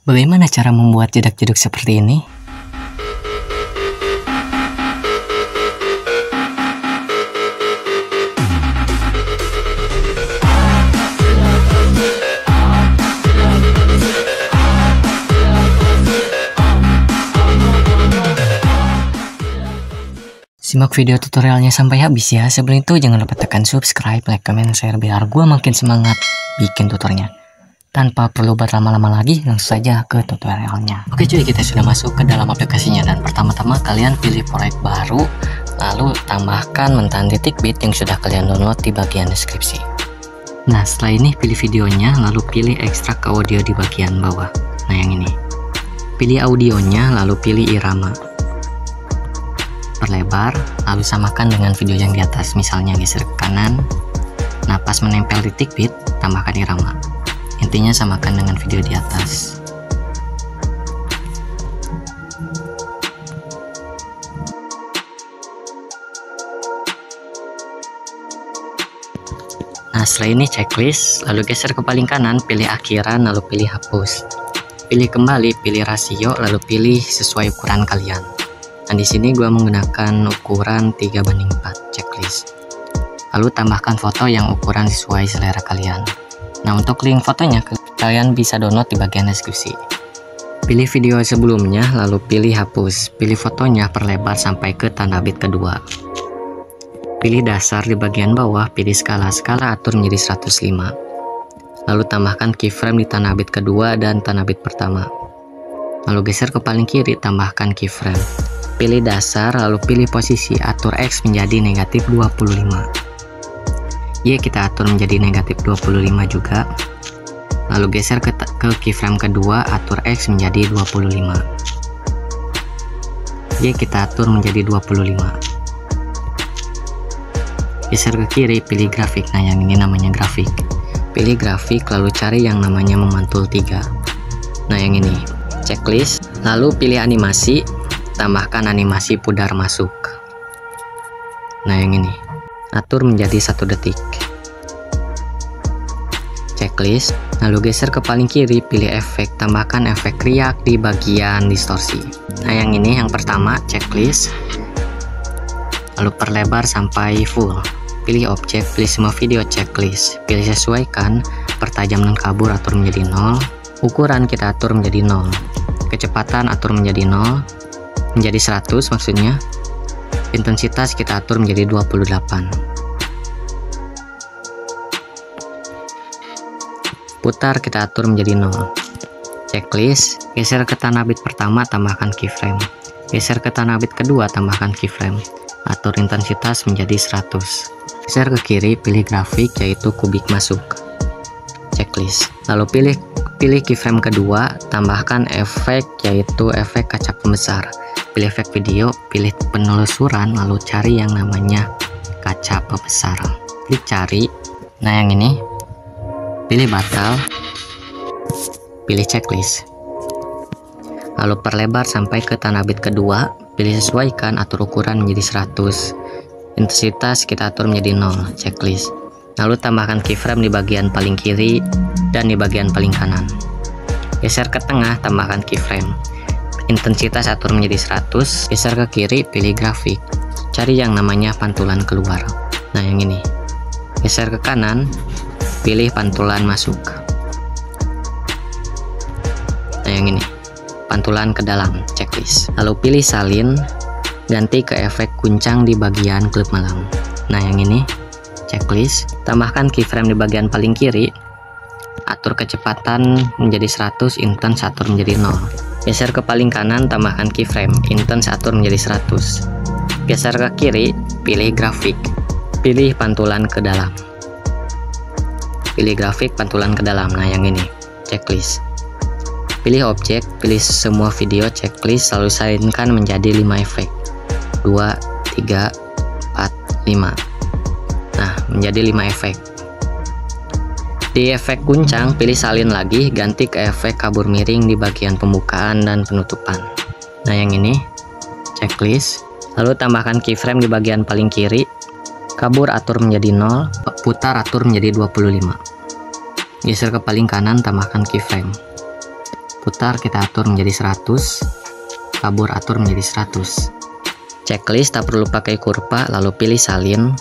Bagaimana cara membuat jedak-jeduk seperti ini? Simak video tutorialnya sampai habis ya. Sebelum itu jangan lupa tekan subscribe, like, comment, share biar gua makin semangat bikin tutorialnya. Tanpa perlu berlama-lama lagi, langsung saja ke tutorialnya. Oke cuy, kita sudah masuk ke dalam aplikasinya dan pertama-tama kalian pilih proyek baru, lalu tambahkan mentan titik bit yang sudah kalian download di bagian deskripsi. Nah setelah ini pilih videonya, lalu pilih ekstrak audio di bagian bawah. Nah yang ini. Pilih audionya, lalu pilih irama. Perlebar, lalu samakan dengan video yang di atas, misalnya geser ke kanan. Nah pas menempel titik bit, tambahkan irama. Intinya samakan dengan video di atas. Nah setelah ini checklist, lalu geser ke paling kanan, pilih akhiran, lalu pilih hapus. Pilih kembali, pilih rasio, lalu pilih sesuai ukuran kalian. Nah di sini gua menggunakan ukuran 3:4 checklist. Lalu tambahkan foto yang ukuran sesuai selera kalian. Nah untuk link fotonya kalian bisa download di bagian deskripsi. Pilih video sebelumnya, lalu pilih hapus. Pilih fotonya perlebar sampai ke tanda bit kedua. Pilih dasar di bagian bawah, pilih skala atur menjadi 105. Lalu tambahkan keyframe di tanda bit kedua dan tanda bit pertama. Lalu geser ke paling kiri, tambahkan keyframe. Pilih dasar, lalu pilih posisi, atur X menjadi negatif 25. Y kita atur menjadi negatif 25 juga. Lalu geser ke keyframe kedua, atur X menjadi 25. Y kita atur menjadi 25. Geser ke kiri, pilih grafik. Nah yang ini namanya grafik. Pilih grafik, lalu cari yang namanya memantul 3. Nah yang ini checklist, lalu pilih animasi, tambahkan animasi pudar masuk. Nah yang ini atur menjadi 1 detik. Checklist, lalu geser ke paling kiri, pilih efek, tambahkan efek riak di bagian distorsi. Nah yang ini yang pertama checklist, lalu perlebar sampai full. Pilih objek, pilih semua video checklist, pilih sesuaikan, pertajam dan kabur atur menjadi 0, ukuran kita atur menjadi 0, kecepatan atur menjadi 0, menjadi 100 maksudnya. Intensitas kita atur menjadi 28. Putar kita atur menjadi 0. Checklist, geser ke tanah bit pertama, tambahkan keyframe. Geser ke tanah bit kedua, tambahkan keyframe. Atur intensitas menjadi 100. Geser ke kiri, pilih grafik yaitu kubik masuk. Checklist. Lalu pilih keyframe kedua, tambahkan efek yaitu efek kaca pembesar. Pilih efek video, pilih penelusuran, lalu cari yang namanya kaca pembesar. Klik cari. Nah yang ini pilih batal, pilih checklist, lalu perlebar sampai ke tanah bit kedua, pilih sesuaikan, atur ukuran menjadi 100, intensitas kita atur menjadi 0, checklist. Lalu tambahkan keyframe di bagian paling kiri dan di bagian paling kanan. Geser ke tengah, tambahkan keyframe. Intensitas atur menjadi 100, geser ke kiri, pilih grafik, cari yang namanya pantulan keluar. Nah yang ini, geser ke kanan, pilih pantulan masuk. Nah yang ini, pantulan ke dalam, checklist. Lalu pilih salin, ganti ke efek guncang di bagian klip malam. Nah yang ini, checklist, tambahkan keyframe di bagian paling kiri, atur kecepatan menjadi 100, intens atur menjadi 0. Geser ke paling kanan, tambahkan keyframe, intens atur menjadi 100. Geser ke kiri, pilih grafik, pilih pantulan ke dalam. Pilih grafik pantulan ke dalam. Nah yang ini, checklist. Pilih objek, pilih semua video checklist, lalu salinkan menjadi 5 efek. 2, 3, 4, 5. Nah, menjadi 5 efek. Di efek guncang, pilih salin lagi, ganti ke efek kabur miring di bagian pembukaan dan penutupan. Nah yang ini, checklist. Lalu tambahkan keyframe di bagian paling kiri, kabur atur menjadi 0, putar atur menjadi 25. Geser ke paling kanan, tambahkan keyframe. putar kita atur menjadi 100, kabur atur menjadi 100. Checklist tak perlu pakai kurva, lalu pilih salin.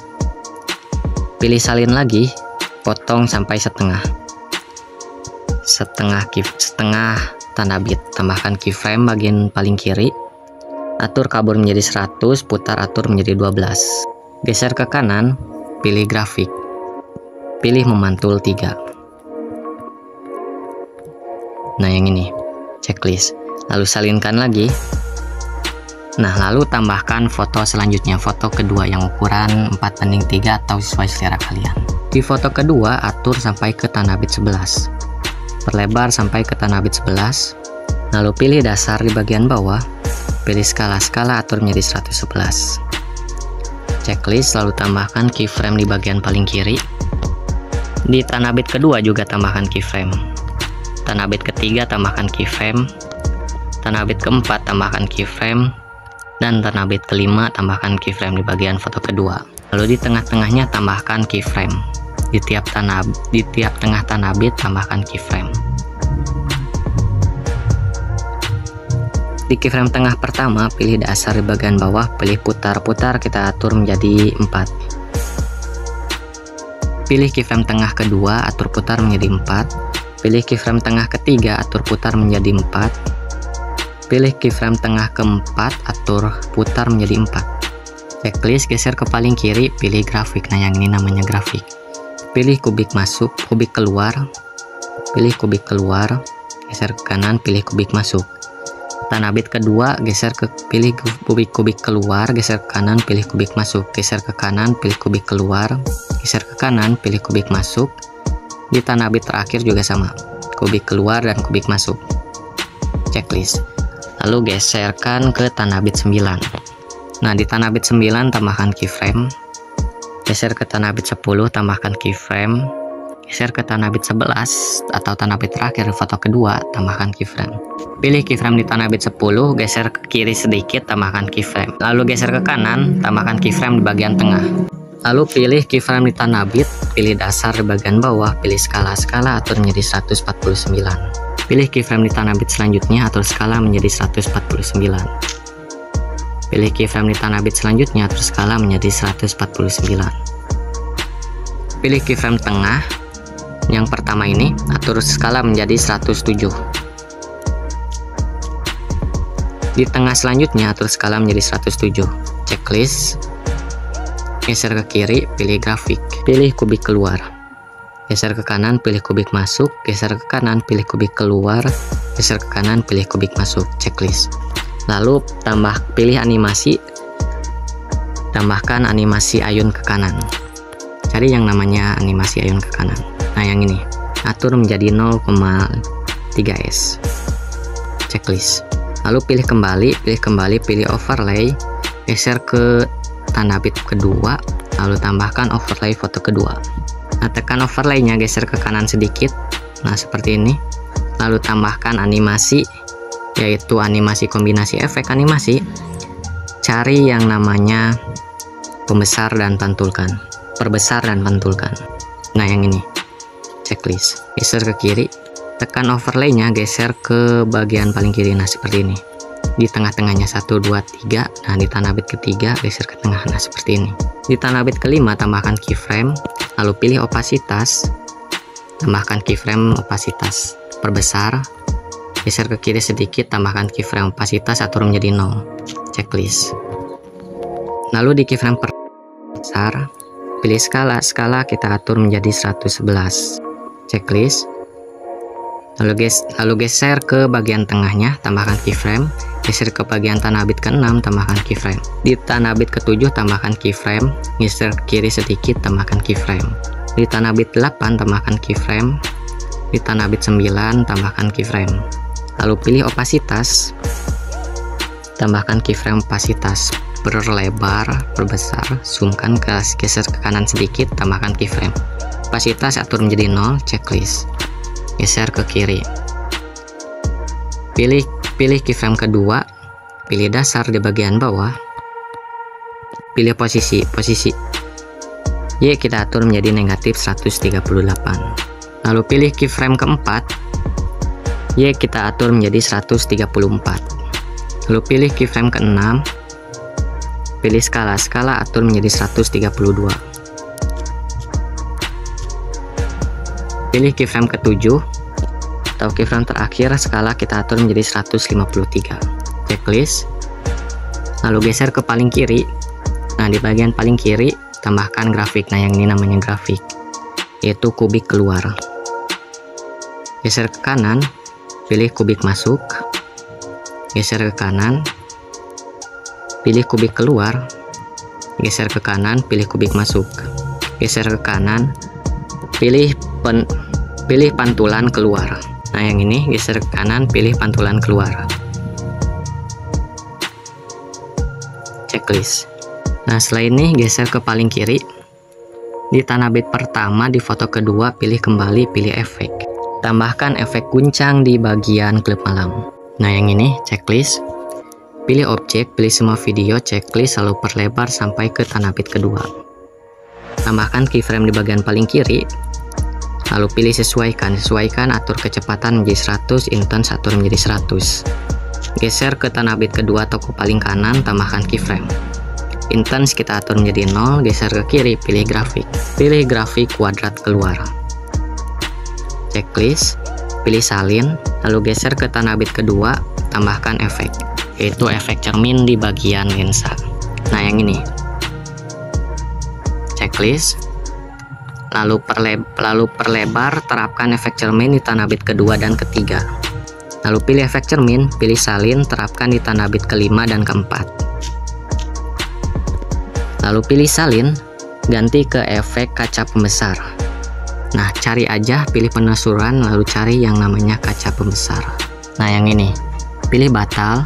Pilih salin lagi, potong sampai setengah tanda bit, tambahkan keyframe bagian paling kiri, atur kabur menjadi 100, putar atur menjadi 12. Geser ke kanan, pilih grafik, pilih memantul 3. Nah yang ini, checklist. Lalu salinkan lagi. Nah lalu tambahkan foto selanjutnya, foto kedua yang ukuran 4:3 atau sesuai selera kalian. Di foto kedua atur sampai ke tanah bit 11, perlebar sampai ke tanah bit 11, lalu pilih dasar di bagian bawah, pilih skala atur menjadi 111. Checklist, lalu tambahkan keyframe di bagian paling kiri. Di tanah bit kedua juga tambahkan keyframe, tanah bit ketiga tambahkan keyframe, tanah bit keempat tambahkan keyframe, dan tanah bit kelima tambahkan keyframe di bagian foto kedua. Lalu di tengah-tengahnya tambahkan keyframe. Di tiap tengah tanah bit tambahkan keyframe. Di keyframe tengah pertama, pilih dasar di bagian bawah, pilih putar-putar kita atur menjadi 4. Pilih keyframe tengah kedua, atur putar menjadi 4. Pilih keyframe tengah ketiga, atur putar menjadi 4. Pilih keyframe tengah keempat, atur putar menjadi 4. Checklist, geser ke paling kiri, pilih grafik. Nah yang ini namanya grafik. Pilih kubik masuk, kubik keluar, pilih kubik keluar, geser ke kanan, pilih kubik masuk. Tanah bit kedua, geser ke pilih kubik keluar, geser ke kanan, pilih kubik masuk, geser ke kanan, pilih kubik keluar, geser ke kanan, pilih kubik masuk. Di tanah bit terakhir juga sama, kubik keluar dan kubik masuk. Checklist. Lalu geserkan ke tanah bit 9. Nah di tanah bit 9 tambahkan keyframe, geser ke tanah bit 10 tambahkan keyframe, geser ke tanah bit 11 atau tanah bit terakhir foto kedua tambahkan keyframe. Pilih keyframe di tanah bit 10, geser ke kiri sedikit tambahkan keyframe, lalu geser ke kanan tambahkan keyframe di bagian tengah. Lalu pilih keyframe di tanah bit, pilih dasar di bagian bawah, pilih skala atur menjadi 149. Pilih keyframe di tanah bit selanjutnya, atur skala menjadi 149. Pilih keyframe di tanah bit selanjutnya, atur skala menjadi 149. Pilih keyframe tengah, yang pertama ini, atur skala menjadi 107. Di tengah selanjutnya, atur skala menjadi 107. Checklist, geser ke kiri, pilih grafik, pilih kubik keluar. Geser ke kanan, pilih kubik masuk, geser ke kanan, pilih kubik keluar, geser ke kanan, pilih kubik masuk. Checklist. Lalu pilih animasi, tambahkan animasi ayun ke kanan. Cari yang namanya animasi ayun ke kanan. Nah yang ini, atur menjadi 0,3s. Checklist. Lalu pilih kembali, pilih overlay, geser ke tanah bit kedua, lalu tambahkan overlay foto kedua. Nah tekan overlaynya, geser ke kanan sedikit, nah seperti ini. Lalu tambahkan animasi, yaitu animasi kombinasi efek animasi. Cari yang namanya pembesar dan pantulkan, perbesar dan pantulkan. Nah yang ini, checklist. Geser ke kiri, tekan overlaynya, geser ke bagian paling kiri. Nah seperti ini. Di tengah-tengahnya 1, 2, 3. Nah di tanah bit ketiga geser ke tengah. Nah seperti ini. Di tanah bit kelima tambahkan keyframe, lalu pilih opasitas, tambahkan keyframe opasitas, perbesar, geser ke kiri sedikit, tambahkan keyframe opasitas, atur menjadi 0. Checklist. Lalu di keyframe perbesar, pilih skala kita atur menjadi 111. Checklist. Lalu geser ke bagian tengahnya, tambahkan keyframe, geser ke bagian tanah bit ke-6, tambahkan keyframe. Di tanah bit ke-7 tambahkan keyframe, geser ke kiri sedikit, tambahkan keyframe. Di tanah bit 8 tambahkan keyframe, di tanah bit 9 tambahkan keyframe. Lalu pilih opasitas, tambahkan keyframe opasitas, perlebar, perbesar, zoomkan, geser ke kanan sedikit, tambahkan keyframe. Opasitas atur menjadi 0. Checklist. Geser ke kiri, pilih keyframe kedua, pilih dasar di bagian bawah, pilih posisi Y kita atur menjadi negatif 138. Lalu pilih keyframe keempat, Y kita atur menjadi 134. Lalu pilih keyframe ke-6, pilih skala atur menjadi 132. Pilih keyframe ke-7 atau keyframe terakhir, skala kita atur menjadi 153. Checklist. Lalu geser ke paling kiri. Nah, di bagian paling kiri tambahkan grafik. Nah, yang ini namanya grafik, yaitu kubik keluar. Geser ke kanan, pilih kubik masuk. Geser ke kanan, pilih kubik keluar. Geser ke kanan, pilih kubik masuk. Geser ke kanan, pilih pantulan keluar. Nah, yang ini geser ke kanan, pilih pantulan keluar. Checklist. Nah, setelah ini geser ke paling kiri. Di tanah bit pertama, di foto kedua, pilih kembali, pilih efek. Tambahkan efek guncang di bagian klip malam. Nah, yang ini checklist. Pilih objek, pilih semua video, checklist, lalu perlebar sampai ke tanah bit kedua. Tambahkan keyframe di bagian paling kiri. Lalu pilih sesuaikan, atur kecepatan menjadi 100, intens atur menjadi 100. Geser ke tanah bit kedua toko paling kanan, tambahkan keyframe. Intens kita atur menjadi 0, geser ke kiri, pilih grafik. Pilih grafik kuadrat keluar. Checklist, pilih salin, lalu geser ke tanah bit kedua, tambahkan efek, yaitu efek cermin di bagian lensa. Nah, yang ini. Checklist, lalu perlebar, terapkan efek cermin di tanah bit kedua dan ketiga. Lalu pilih efek cermin, pilih salin, terapkan di tanah bit kelima dan keempat. Lalu pilih salin, ganti ke efek kaca pembesar. Nah, cari aja, pilih penelusuran, lalu cari yang namanya kaca pembesar. Nah, yang ini. Pilih batal,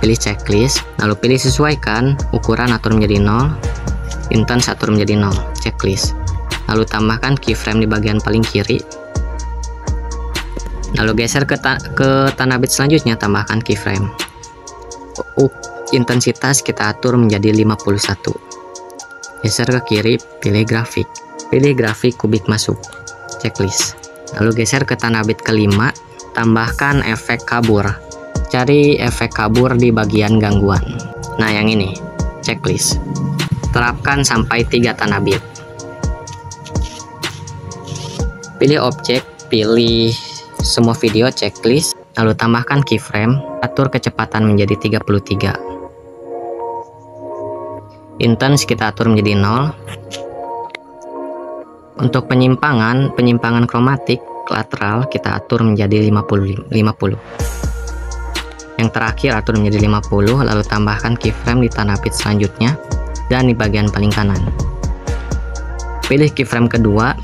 pilih checklist, lalu pilih sesuaikan, ukuran atur menjadi 0, intens atur menjadi 0, checklist. Lalu tambahkan keyframe di bagian paling kiri. Lalu geser ke tanah bit selanjutnya, tambahkan keyframe. Intensitas kita atur menjadi 51. Geser ke kiri, pilih grafik. Pilih grafik kubik masuk. Checklist. Lalu geser ke tanah bit kelima, tambahkan efek kabur. Cari efek kabur di bagian gangguan. Nah, yang ini. Checklist. Terapkan sampai 3 tanah bit. Pilih objek, pilih semua video, checklist, lalu tambahkan keyframe, atur kecepatan menjadi 33. Intens kita atur menjadi 0. Untuk penyimpangan kromatik lateral kita atur menjadi 50. Yang terakhir atur menjadi 50, lalu tambahkan keyframe di tanah bit selanjutnya dan di bagian paling kanan. Pilih keyframe kedua,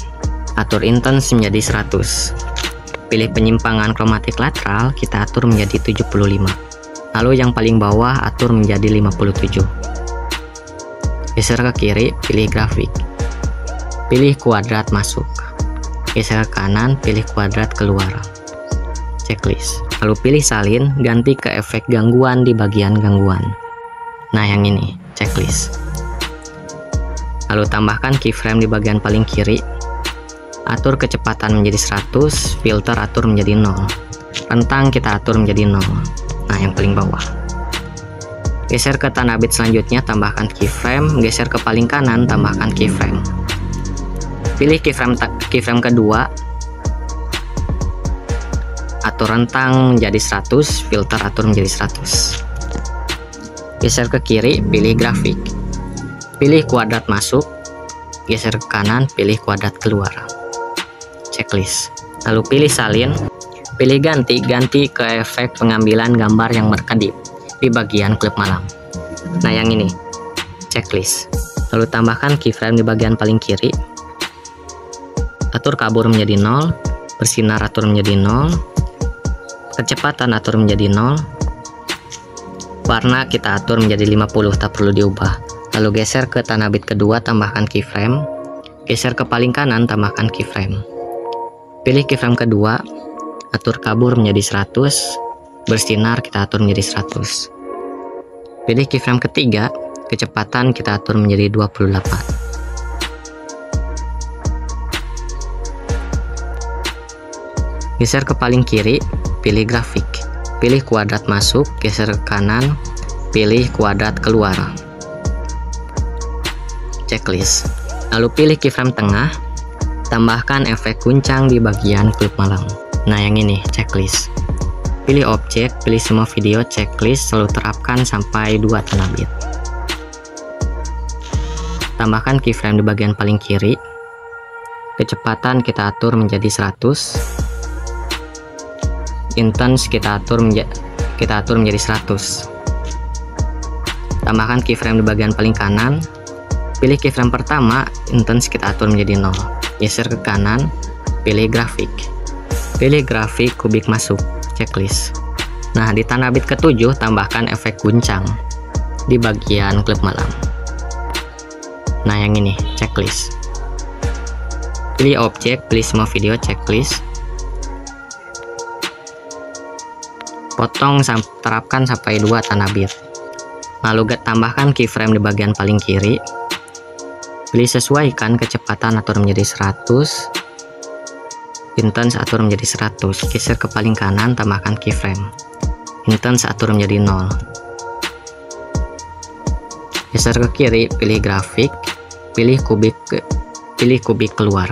atur intens menjadi 100. Pilih penyimpangan kromatik lateral, kita atur menjadi 75. Lalu yang paling bawah atur menjadi 57. Geser ke kiri, pilih grafik. Pilih kuadrat masuk. Geser ke kanan, pilih kuadrat keluar. Checklist. Lalu pilih salin, ganti ke efek gangguan di bagian gangguan. Nah, yang ini, checklist. Lalu tambahkan keyframe di bagian paling kiri. Atur kecepatan menjadi 100, filter atur menjadi 0. Rentang kita atur menjadi 0. Nah, yang paling bawah. Geser ke tanah bit selanjutnya, tambahkan keyframe. Geser ke paling kanan, tambahkan keyframe. Pilih keyframe kedua. Atur rentang menjadi 100, filter atur menjadi 100. Geser ke kiri, pilih grafik. Pilih kuadrat masuk. Geser ke kanan, pilih kuadrat keluar. Checklist. Lalu pilih salin. Pilih ganti ke efek pengambilan gambar yang berkedip di bagian klip malam. Nah, yang ini. Checklist. Lalu tambahkan keyframe di bagian paling kiri. Atur kabur menjadi 0, bersinar atur menjadi 0, kecepatan atur menjadi 0, warna kita atur menjadi 50, tak perlu diubah. Lalu geser ke tanah bit kedua, tambahkan keyframe. Geser ke paling kanan, tambahkan keyframe. Pilih keyframe kedua, atur kabur menjadi 100, bersinar kita atur menjadi 100. Pilih keyframe ketiga, kecepatan kita atur menjadi 28. Geser ke paling kiri, pilih grafik. Pilih kuadrat masuk, geser ke kanan, pilih kuadrat keluar. Checklist. Lalu pilih keyframe tengah, tambahkan efek guncang di bagian klip malam. Nah yang ini, checklist. Pilih objek, pilih semua video, checklist, lalu terapkan sampai 2 tanda bit. Tambahkan keyframe di bagian paling kiri. Kecepatan kita atur menjadi 100. Intense kita atur menjadi 100. Tambahkan keyframe di bagian paling kanan. Pilih keyframe pertama, intense kita atur menjadi 0. Geser ke kanan, pilih grafik. Pilih grafik kubik masuk, checklist. Nah, di tanda bit ke-7 tambahkan efek guncang di bagian klip malam. Nah, yang ini, checklist. Pilih objek, pilih semua video, checklist. Potong, terapkan sampai 2 tanda bit. Lalu tambahkan keyframe di bagian paling kiri. Pilih sesuaikan kecepatan, atur menjadi 100. Intense atur menjadi 100. Geser ke paling kanan, tambahkan keyframe. Intense atur menjadi 0. Geser ke kiri, pilih grafik, pilih kubik keluar.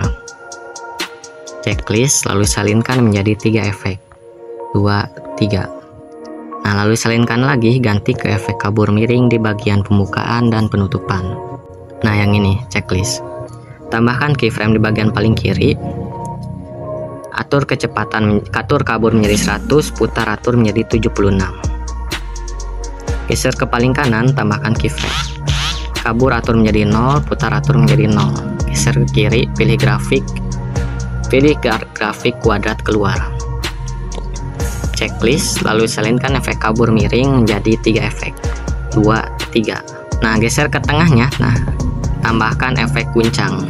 Checklist, lalu salinkan menjadi 3 efek. 2, 3. Nah, lalu salinkan lagi, ganti ke efek kabur miring di bagian pembukaan dan penutupan. Nah, yang ini, checklist. Tambahkan keyframe di bagian paling kiri. Atur kabur menjadi 100, putar atur menjadi 76. Geser ke paling kanan, tambahkan keyframe. Kabur atur menjadi 0, putar atur menjadi 0. Geser ke kiri, pilih grafik kuadrat keluar. Checklist, lalu salinkan efek kabur miring menjadi 3 efek. 2, 3. Nah, geser ke tengahnya. Nah, tambahkan efek guncang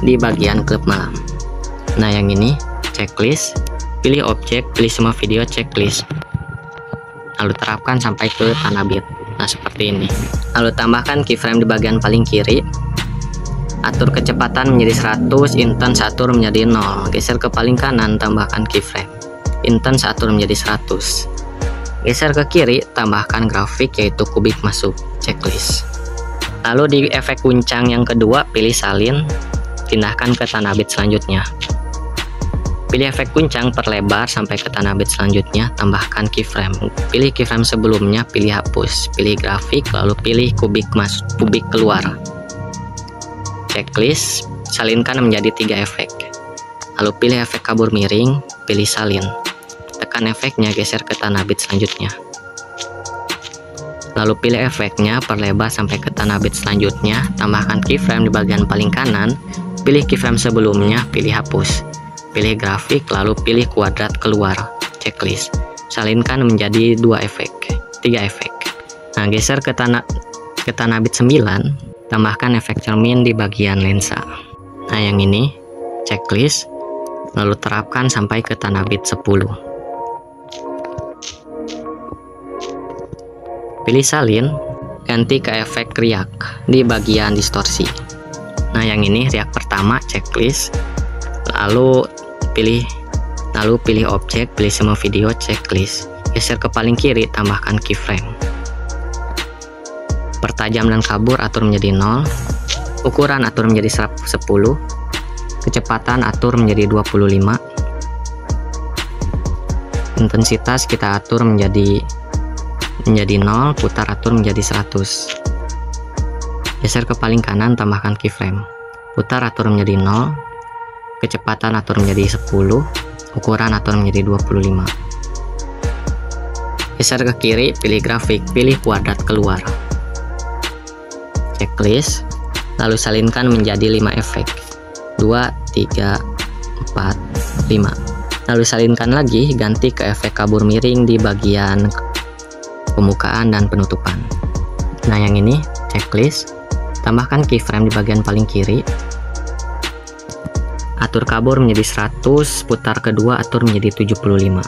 di bagian klip malam. Nah, yang ini, checklist. Pilih objek, pilih semua video, checklist. Lalu terapkan sampai ke tanda bit. Nah, seperti ini. Lalu tambahkan keyframe di bagian paling kiri. Atur kecepatan menjadi 100, intense atur menjadi 0. Geser ke paling kanan, tambahkan keyframe. Intense atur menjadi 100. Geser ke kiri, tambahkan grafik yaitu kubik masuk, checklist. Lalu di efek guncang yang kedua, pilih salin, pindahkan ke tanda bit selanjutnya. Pilih efek guncang perlebar sampai ke tanda bit selanjutnya, tambahkan keyframe. Pilih keyframe sebelumnya, pilih hapus. Pilih grafik, lalu pilih kubik keluar. Checklist, salinkan menjadi 3 efek. Lalu pilih efek kabur miring, pilih salin. Tekan efeknya, geser ke tanda bit selanjutnya. Lalu pilih efeknya, perlebar sampai ke tanda bit selanjutnya, tambahkan keyframe di bagian paling kanan, pilih keyframe sebelumnya, pilih hapus. Pilih grafik, lalu pilih kuadrat keluar, checklist. Salinkan menjadi 3 efek. Nah, geser ke tanah bit 9, tambahkan efek cermin di bagian lensa. Nah, yang ini, checklist, lalu terapkan sampai ke tanah bit 10. Pilih salin, ganti ke efek riak di bagian distorsi. Nah, yang ini riak pertama, checklist. Lalu pilih objek, pilih semua video, checklist. Geser ke paling kiri, tambahkan keyframe. Pertajam dan kabur atur menjadi 0. Ukuran atur menjadi 10. Kecepatan atur menjadi 25. Intensitas kita atur menjadi 0, putar atur menjadi 100. Geser ke paling kanan, tambahkan keyframe. Putar atur menjadi 0. Kecepatan atur menjadi 10, ukuran atur menjadi 25. Geser ke kiri, pilih grafik, pilih kuadrat keluar. Checklist, lalu salinkan menjadi 5 efek. 2, 3, 4, 5. Lalu salinkan lagi, ganti ke efek kabur miring di bagian pembukaan dan penutupan. Nah, yang ini, checklist. Tambahkan keyframe di bagian paling kiri. Atur kabur menjadi 100, putar kedua atur menjadi 75.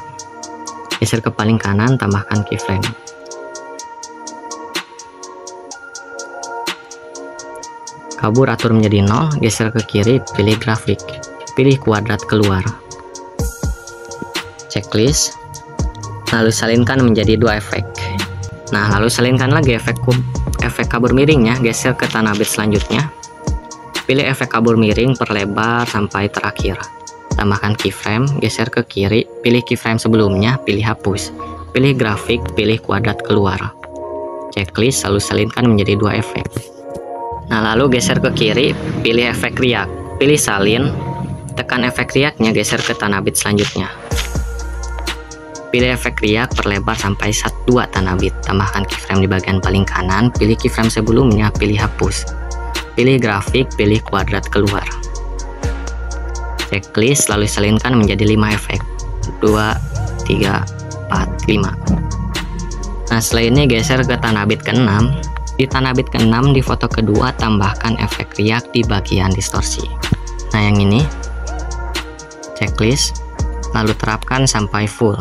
Geser ke paling kanan, tambahkan keyframe. Kabur atur menjadi 0, geser ke kiri, pilih grafik, pilih kuadrat keluar. Checklist, lalu salinkan menjadi 2 efek. Nah, lalu salinkan lagi efek kabur miringnya, geser ke tanah bit selanjutnya. Pilih efek kabur miring, perlebar sampai terakhir. Tambahkan keyframe, geser ke kiri, pilih keyframe sebelumnya, pilih hapus. Pilih grafik, pilih kuadrat keluar. Checklist, lalu salinkan menjadi 2 efek. Nah, lalu geser ke kiri, pilih efek riak, pilih salin, tekan efek riaknya, geser ke tanah bit selanjutnya. Pilih efek riak, perlebar sampai 2 tanah bit. Tambahkan keyframe di bagian paling kanan, pilih keyframe sebelumnya, pilih hapus. Pilih grafik, pilih kuadrat keluar. Checklist, lalu salinkan menjadi 5 efek. 2, 3, 4, 5. Nah, setelah ini geser ke tanah bit ke-6. Di tanah bit ke-6 di foto kedua tambahkan efek riak di bagian distorsi. Nah, yang ini. Checklist, lalu terapkan sampai full.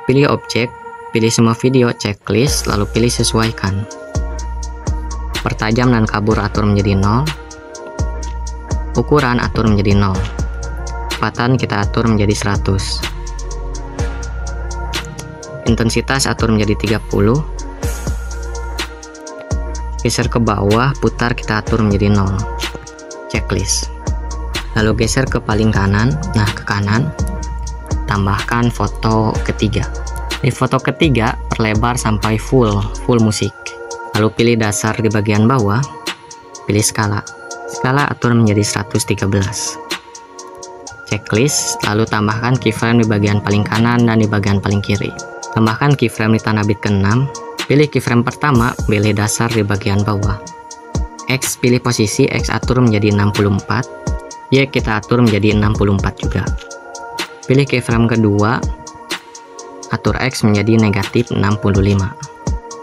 Pilih objek, pilih semua video, checklist, lalu pilih sesuaikan. Pertajam dan kabur atur menjadi 0. Ukuran atur menjadi 0. Kecepatan kita atur menjadi 100. Intensitas atur menjadi 30. Geser ke bawah, putar kita atur menjadi 0. Checklist. Lalu geser ke paling kanan, nah ke kanan. Tambahkan foto ketiga. Di foto ketiga, perlebar sampai full musik. Lalu pilih dasar di bagian bawah, pilih skala. Skala atur menjadi 113. Checklist, lalu tambahkan keyframe di bagian paling kanan dan di bagian paling kiri. Tambahkan keyframe di tanah bit ke-6. Pilih keyframe pertama, pilih dasar di bagian bawah. X pilih posisi, X atur menjadi 64. Y kita atur menjadi 64 juga. Pilih keyframe kedua, atur X menjadi negatif 65.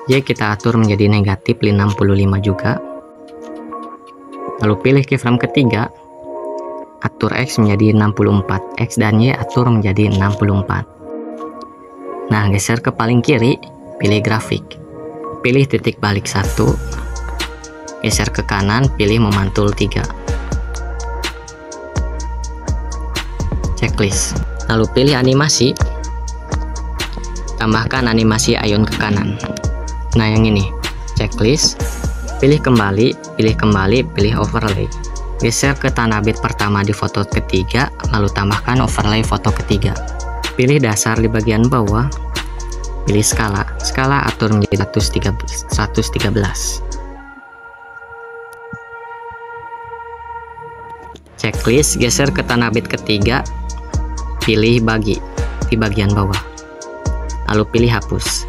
Y kita atur menjadi negatif 65 juga. Lalu pilih keyframe ketiga, atur X menjadi 64. X dan Y atur menjadi 64. Nah, geser ke paling kiri, pilih grafik. Pilih titik balik 1. Geser ke kanan, pilih memantul 3. Checklist. Lalu pilih animasi, tambahkan animasi ayun ke kanan. Nah, yang ini, checklist, pilih kembali, pilih overlay. Geser ke tanah bit pertama di foto ketiga, lalu tambahkan overlay foto ketiga. Pilih dasar di bagian bawah, pilih skala. Skala atur menjadi 113. Checklist, geser ke tanah bit ketiga, pilih bagi di bagian bawah, lalu pilih hapus.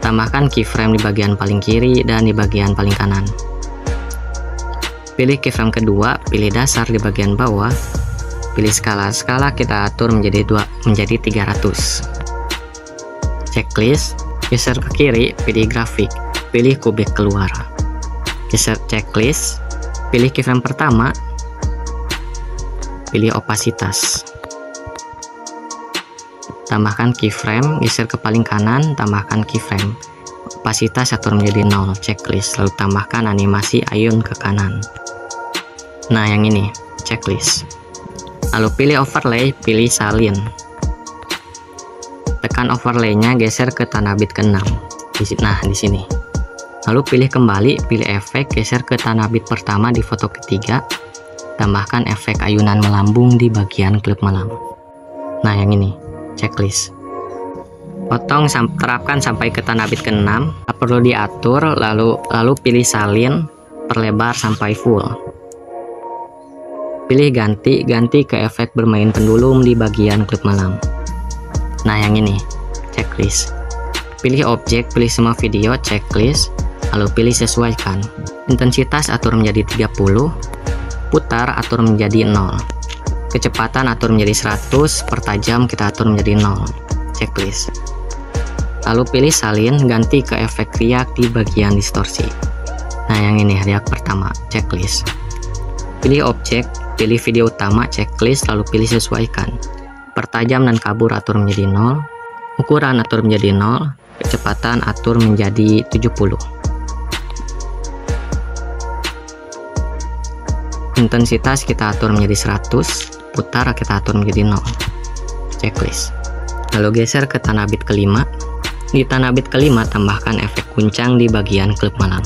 Tambahkan keyframe di bagian paling kiri dan di bagian paling kanan. Pilih keyframe kedua, pilih dasar di bagian bawah, pilih skala. Skala kita atur menjadi 300. Checklist, geser ke kiri, pilih grafik, pilih kubik keluar. Geser checklist, pilih keyframe pertama, pilih opasitas. Tambahkan keyframe, geser ke paling kanan, tambahkan keyframe. Opasitas atur menjadi 0, checklist, lalu tambahkan animasi ayun ke kanan. Nah, yang ini, checklist. Lalu pilih overlay, pilih salin. Tekan overlaynya, geser ke tanah bit ke-6. Nah, di sini. Lalu pilih kembali, pilih efek, geser ke tanah bit pertama di foto ketiga. Tambahkan efek ayunan melambung di bagian klip malam. Nah, yang ini, checklist. Potong terapkan sampai ke tanah bit ke-6. Perlu diatur, lalu pilih salin, perlebar sampai full. Pilih ganti ke efek bermain pendulum di bagian klip malam. Nah, yang ini, checklist. Pilih objek, pilih semua video, checklist, lalu pilih sesuaikan. Intensitas atur menjadi 30, putar atur menjadi 0. Kecepatan atur menjadi 100, pertajam kita atur menjadi 0. Checklist. Lalu pilih salin, ganti ke efek riak di bagian distorsi. Nah, yang ini riak pertama, checklist. Pilih objek, pilih video utama, checklist, lalu pilih sesuaikan. Pertajam dan kabur atur menjadi 0. Ukuran atur menjadi 0. Kecepatan atur menjadi 70. Intensitas kita atur menjadi 100, putar kita atur menjadi 0. Checklist. Lalu geser ke tanah bit kelima. Di tanah bit kelima tambahkan efek guncang di bagian klip malam.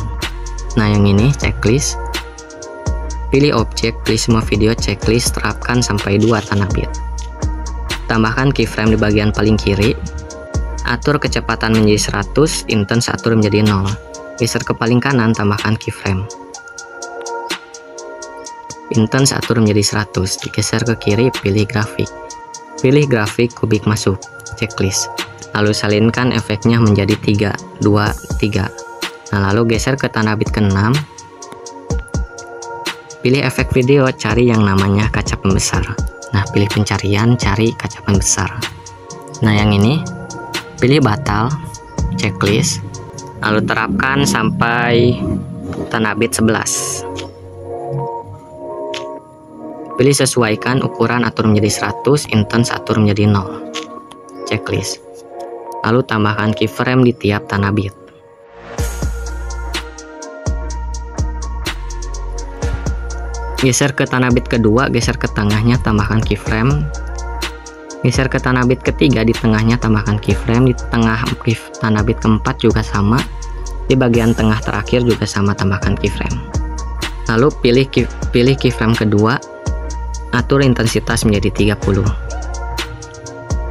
Nah yang ini checklist. Pilih objek, pilih semua video checklist, terapkan sampai 2 tanah bit. Tambahkan keyframe di bagian paling kiri. Atur kecepatan menjadi 100, intens atur menjadi 0. Geser ke paling kanan, tambahkan keyframe. Intens atur menjadi 100, digeser ke kiri, pilih grafik. Pilih grafik kubik masuk, checklist. Lalu salinkan efeknya menjadi 3, 2, 3. Nah lalu geser ke tanah bit ke-6. Pilih efek video, cari yang namanya kaca pembesar. Nah pilih pencarian, cari kaca pembesar. Nah yang ini, pilih batal, checklist. Lalu terapkan sampai tanah bit 11. Pilih sesuaikan ukuran, atur menjadi 100, intens atur menjadi 0. Checklist. Lalu tambahkan keyframe di tiap tanah bit. Geser ke tanah bit kedua, geser ke tengahnya, tambahkan keyframe. Geser ke tanah bit ketiga, di tengahnya tambahkan keyframe. Di tengah tanah bit keempat juga sama. Di bagian tengah terakhir juga sama, tambahkan keyframe. Lalu pilih keyframe kedua. Atur intensitas menjadi 30.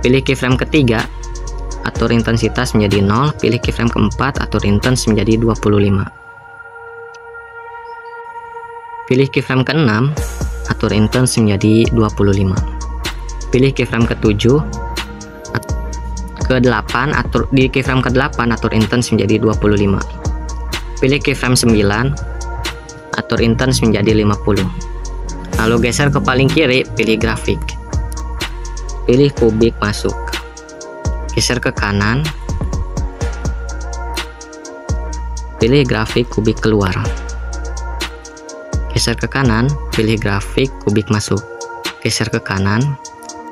Pilih keyframe ketiga, atur intensitas menjadi 0. Pilih keyframe keempat, atur intens menjadi 25. Pilih keyframe ke-6, atur intens menjadi 25. Pilih keyframe ke-7, ke-8, atur di keyframe ke-8 atur intens menjadi 25. Pilih keyframe 9, atur intens menjadi 50. Lalu geser ke paling kiri, pilih grafik. Pilih kubik masuk. Geser ke kanan. Pilih grafik kubik keluar. Geser ke kanan, pilih grafik kubik masuk. Geser ke kanan,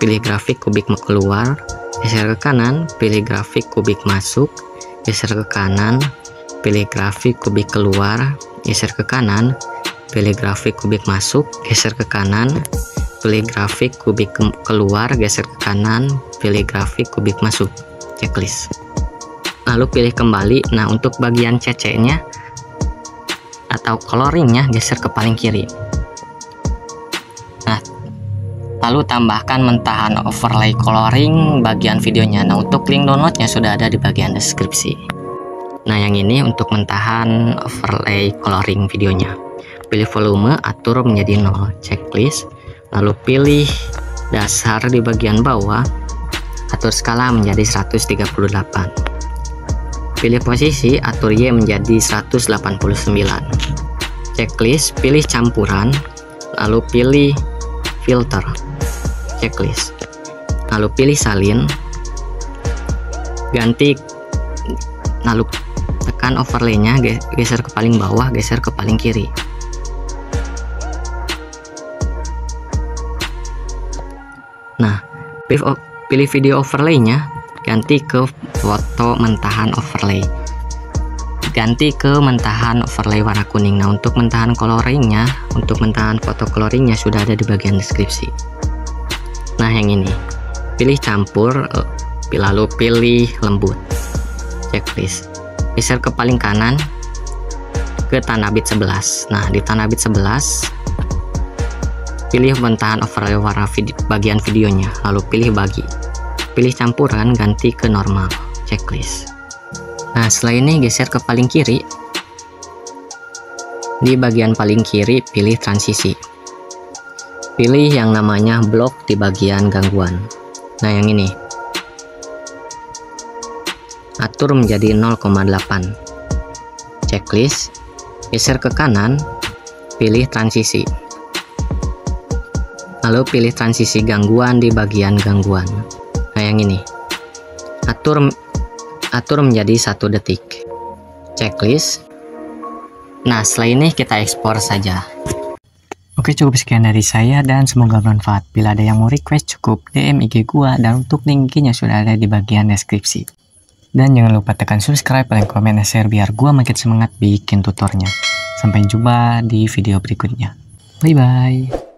pilih grafik kubik keluar. Geser ke kanan, pilih grafik kubik masuk. Geser ke kanan, pilih grafik kubik keluar. Geser ke kanan, pilih grafik kubik masuk. Geser ke kanan, pilih grafik kubik keluar. Geser ke kanan, pilih grafik kubik masuk. Checklist. Lalu pilih kembali. Nah untuk bagian CC-nya atau coloringnya geser ke paling kiri. Nah lalu tambahkan mentahan overlay coloring bagian videonya. Nah untuk link downloadnya sudah ada di bagian deskripsi. Nah yang ini untuk mentahan overlay coloring videonya. Pilih volume, atur menjadi 0, checklist. Lalu pilih dasar di bagian bawah, atur skala menjadi 138. Pilih posisi, atur Y menjadi 189. Checklist, pilih campuran, lalu pilih filter. Checklist. Lalu pilih salin. Ganti, lalu tekan overlay-nya, geser ke paling bawah, geser ke paling kiri. Nah, pilih video overlay-nya, ganti ke foto mentahan overlay. Ganti ke mentahan overlay warna kuning. Nah untuk mentahan coloringnya, untuk mentahan foto coloringnya sudah ada di bagian deskripsi. Nah yang ini, pilih campur, lalu pilih lembut. Checklist. Geser ke paling kanan, ke tanah bit 11. Nah di tanah bit 11, pilih mentahan overlay warna bagian videonya, lalu pilih bagi. Pilih campuran, ganti ke normal. Checklist. Nah setelah ini geser ke paling kiri. Di bagian paling kiri pilih transisi. Pilih yang namanya blok di bagian gangguan. Nah yang ini, atur menjadi 0,8. Checklist. Geser ke kanan, pilih transisi. Lalu pilih transisi gangguan di bagian gangguan. Nah yang ini, atur menjadi 1 detik. Checklist. Nah setelah ini kita ekspor saja. Oke, cukup sekian dari saya dan semoga bermanfaat. Bila ada yang mau request cukup DM IG gua, dan untuk link IG-nya sudah ada di bagian deskripsi. Dan jangan lupa tekan subscribe, like, komen, dan share biar gua makin semangat bikin tutornya. Sampai jumpa di video berikutnya. Bye bye.